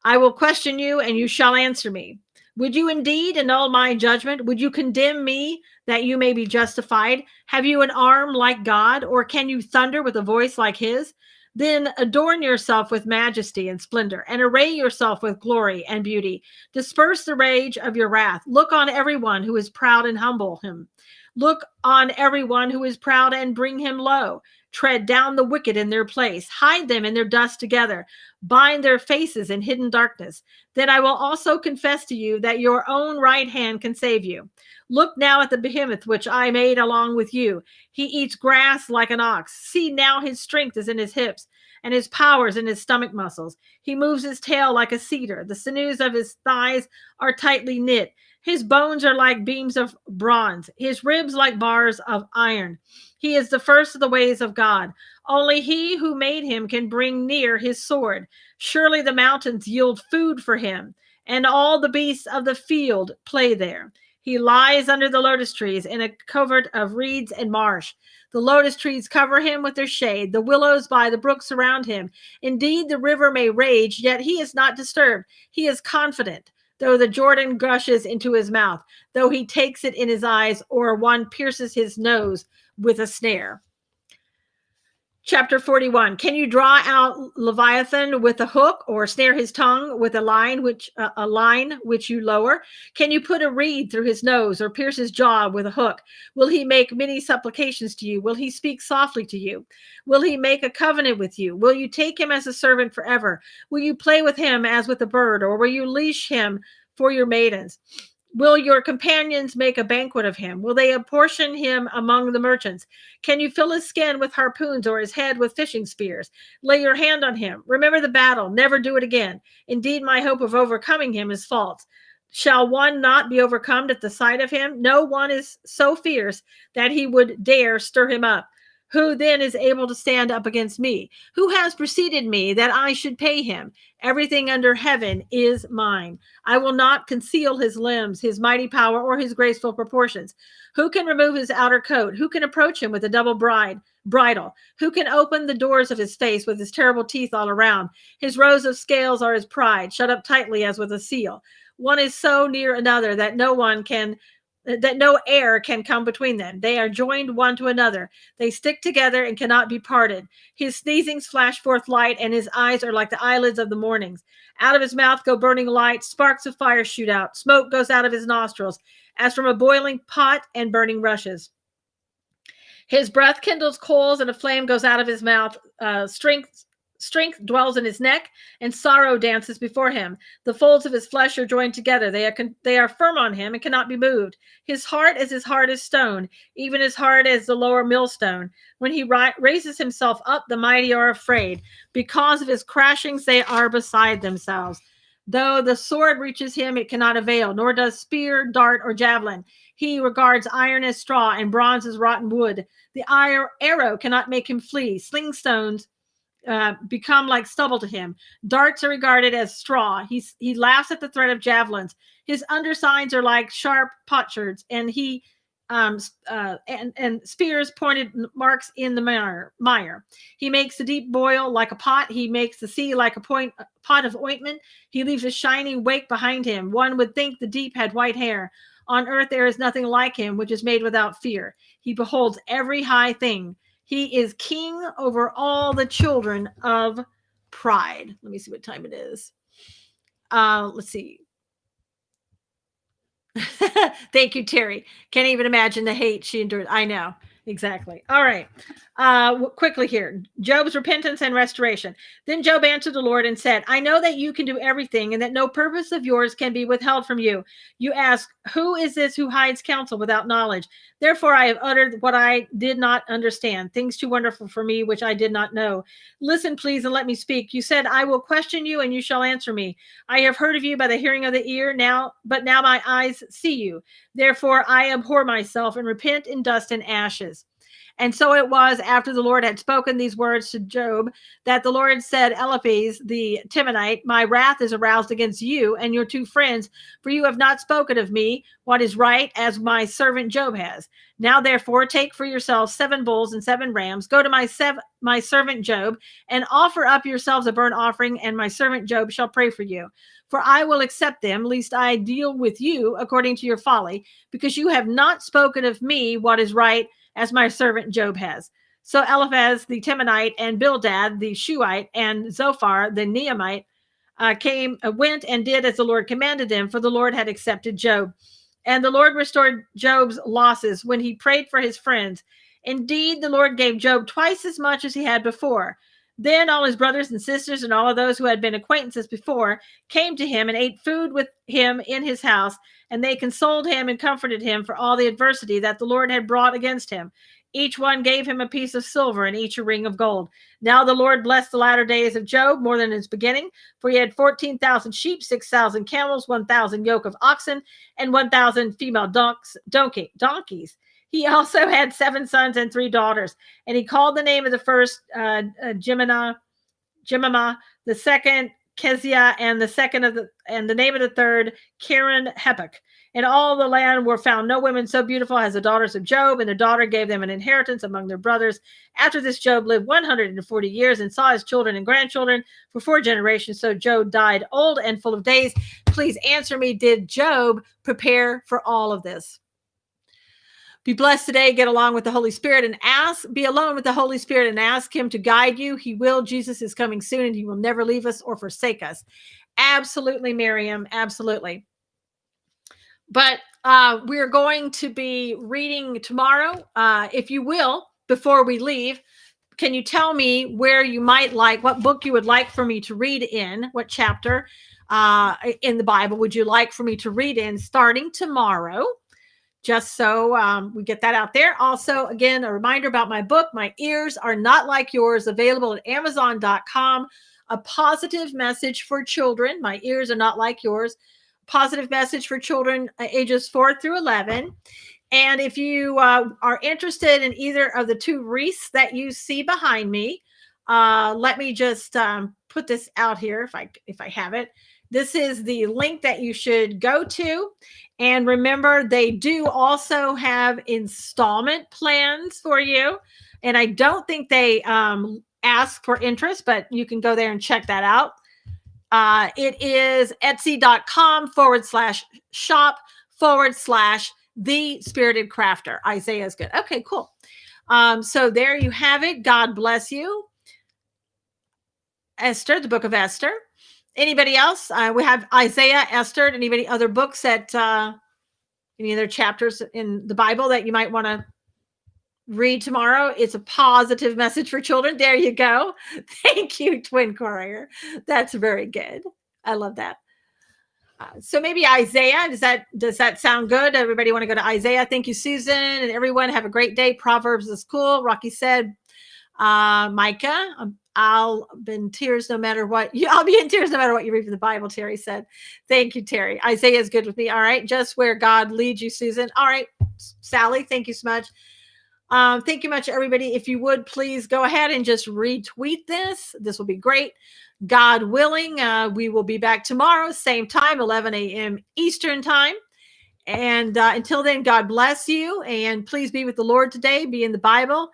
I will question you, and you shall answer me. Would you indeed annul my judgment? Would you condemn me that you may be justified? Have you an arm like God, or can you thunder with a voice like his? Then adorn yourself with majesty and splendor, and array yourself with glory and beauty. Disperse the rage of your wrath. Look on everyone who is proud and humble him. Look on everyone who is proud and bring him low. Tread down the wicked in their place. Hide them in their dust together. Bind their faces in hidden darkness. Then I will also confess to you that your own right hand can save you. Look now at the behemoth which I made along with you. He eats grass like an ox. See now his strength is in his hips, and his powers in his stomach muscles. He moves his tail like a cedar. The sinews of his thighs are tightly knit. His bones are like beams of bronze, his ribs like bars of iron. He is the first of the ways of God. Only he who made him can bring near his sword. Surely the mountains yield food for him, and all the beasts of the field play there. He lies under the lotus trees in a covert of reeds and marsh. The lotus trees cover him with their shade. The willows by the brook surround him. Indeed, the river may rage, yet he is not disturbed. He is confident. Though the Jordan gushes into his mouth, though he takes it in his eyes, or one pierces his nose with a snare. Chapter 41. Can you draw out Leviathan with a hook, or snare his tongue with a line which you lower? Can you put a reed through his nose, or pierce his jaw with a hook? Will he make many supplications to you? Will he speak softly to you? Will he make a covenant with you? Will you take him as a servant forever? Will you play with him as with a bird, or will you leash him for your maidens? Will your companions make a banquet of him? Will they apportion him among the merchants? Can you fill his skin with harpoons, or his head with fishing spears? Lay your hand on him. Remember the battle. Never do it again. Indeed, my hope of overcoming him is false. Shall one not be overcome at the sight of him? No one is so fierce that he would dare stir him up. Who then is able to stand up against me? Who has preceded me that I should pay him? Everything under heaven is mine. I will not conceal his limbs, his mighty power, or his graceful proportions. Who can remove his outer coat? Who can approach him with a double bridle? Who can open the doors of his face with his terrible teeth all around? His rows of scales are his pride, shut up tightly as with a seal. One is so near another that no air can come between them. They are joined one to another. They stick together and cannot be parted. His sneezings flash forth light, and his eyes are like the eyelids of the mornings. Out of his mouth go burning light. Sparks of fire shoot out. Smoke goes out of his nostrils, as from a boiling pot and burning rushes. His breath kindles coals, and a flame goes out of his mouth. Strength dwells in his neck, and sorrow dances before him. The folds of his flesh are joined together. They are firm on him and cannot be moved. His heart is as hard as stone, even as hard as the lower millstone. When he raises himself up, the mighty are afraid. Because of his crashings, they are beside themselves. Though the sword reaches him, it cannot avail, nor does spear, dart, or javelin. He regards iron as straw, and bronze as rotten wood. The arrow cannot make him flee. Sling stones become like stubble to him. Darts are regarded as straw. He laughs at the threat of javelins. His undersides are like sharp potsherds, and and spears pointed marks in the mire. He makes the deep boil like a pot. He makes the sea like a pot of ointment. He leaves a shining wake behind him. One would think the deep had white hair. On earth there is nothing like him, which is made without fear. He beholds every high thing. He is king over all the children of pride. Let me see what time it is. Let's see. Thank you, Terry. Can't even imagine the hate she endured. I know. Exactly. All right. Quickly here. Job's repentance and restoration. Then Job answered the Lord and said, I know that you can do everything, and that no purpose of yours can be withheld from you. You ask, who is this who hides counsel without knowledge? Therefore I have uttered what I did not understand, things too wonderful for me, which I did not know. Listen, please, and let me speak. You said, I will question you, and you shall answer me. I have heard of you by the hearing of the ear, but now my eyes see you. Therefore I abhor myself and repent in dust and ashes. And so it was, after the Lord had spoken these words to Job, that the Lord said, Eliphaz the Temanite, my wrath is aroused against you and your two friends, for you have not spoken of me what is right, as my servant Job has. Now, therefore, take for yourselves 7 bulls and 7 rams. Go to my servant Job, and offer up yourselves a burnt offering, and my servant Job shall pray for you. For I will accept them, lest I deal with you according to your folly, because you have not spoken of me what is right, as my servant Job has. So Eliphaz the Temanite, and Bildad the Shuhite, and Zophar the Neamite went and did as the Lord commanded them, for the Lord had accepted Job. And the Lord restored Job's losses when he prayed for his friends. Indeed, the Lord gave Job twice as much as he had before. Then all his brothers and sisters and all of those who had been acquaintances before came to him and ate food with him in his house, and they consoled him and comforted him for all the adversity that the Lord had brought against him. Each one gave him a piece of silver and each a ring of gold. Now the Lord blessed the latter days of Job more than his beginning, for he had 14,000 sheep, 6,000 camels, 1,000 yoke of oxen, and 1,000 female donkeys. He also had 7 sons and 3 daughters, and he called the name of the first Jemimah, the second Keziah, and the name of the third Karen Hepek. In all the land were found no women so beautiful as the daughters of Job, and their daughter gave them an inheritance among their brothers. After this, Job lived 140 years and saw his children and grandchildren for 4 generations. So Job died old and full of days. Please answer me, did Job prepare for all of this? Be blessed today. Get along with the Holy Spirit and be alone with the Holy Spirit and ask him to guide you. He will. Jesus is coming soon and he will never leave us or forsake us. Absolutely, Miriam. Absolutely. But we're going to be reading tomorrow. If you will, before we leave, can you tell me where you might like, what book you would like for me to read in, what chapter in the Bible would you like for me to read in starting tomorrow? Just so we get that out there. Also, again, a reminder about my book, My Ears Are Not Like Yours, available at Amazon.com. A positive message for children. My ears are not like yours. Positive message for children ages 4 through 11. And if you are interested in either of the two wreaths that you see behind me, let me just put this out here if I have it. This is the link that you should go to. And remember, they do also have installment plans for you. And I don't think they ask for interest, but you can go there and check that out. It is etsy.com/shop/The Spirited Crafter. Isaiah is good. Okay, cool. So there you have it. God bless you. Esther, the book of Esther. Anybody else? We have Isaiah, Esther. Anybody other books that any other chapters in the Bible that you might want to read tomorrow? It's a positive message for children. There you go. Thank you, Twin Courier. That's very good. I love that. So maybe Isaiah. Does that sound good? Everybody want to go to Isaiah? Thank you, Susan, and everyone. Have a great day. Proverbs is cool. Rocky said, Micah, I'll be in tears no matter what you read from the Bible. Terry said, thank you, Terry. Isaiah is good with me. All right. Just where God leads you, Susan. All right. Sally, thank you so much. Thank you much, everybody. If you would please go ahead and just retweet this. This will be great. God willing, we will be back tomorrow, same time, 11 a.m. Eastern time. And until then, God bless you. And please be with the Lord today. Be in the Bible.